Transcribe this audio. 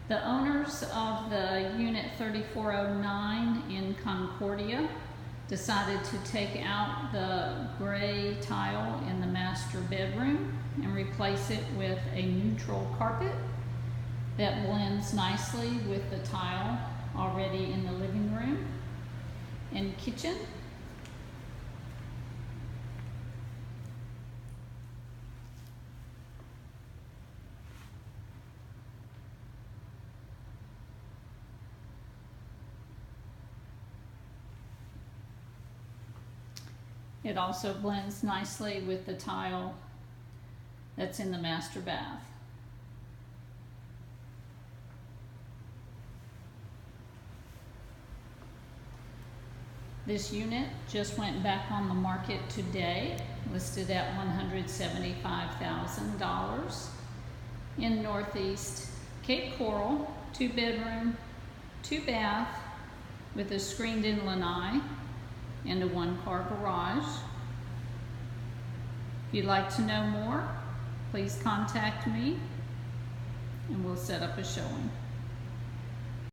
The owners of the unit 3409 in Concordia decided to take out the gray tile in the master bedroom and replace it with a neutral carpet that blends nicely with the tile already in the living room and kitchen. It also blends nicely with the tile that's in the master bath. This unit just went back on the market today, listed at $175,000 in Northeast Cape Coral, 2-bedroom, 2-bath with a screened-in lanai and a 1-car garage. If you'd like to know more, please contact me and we'll set up a showing.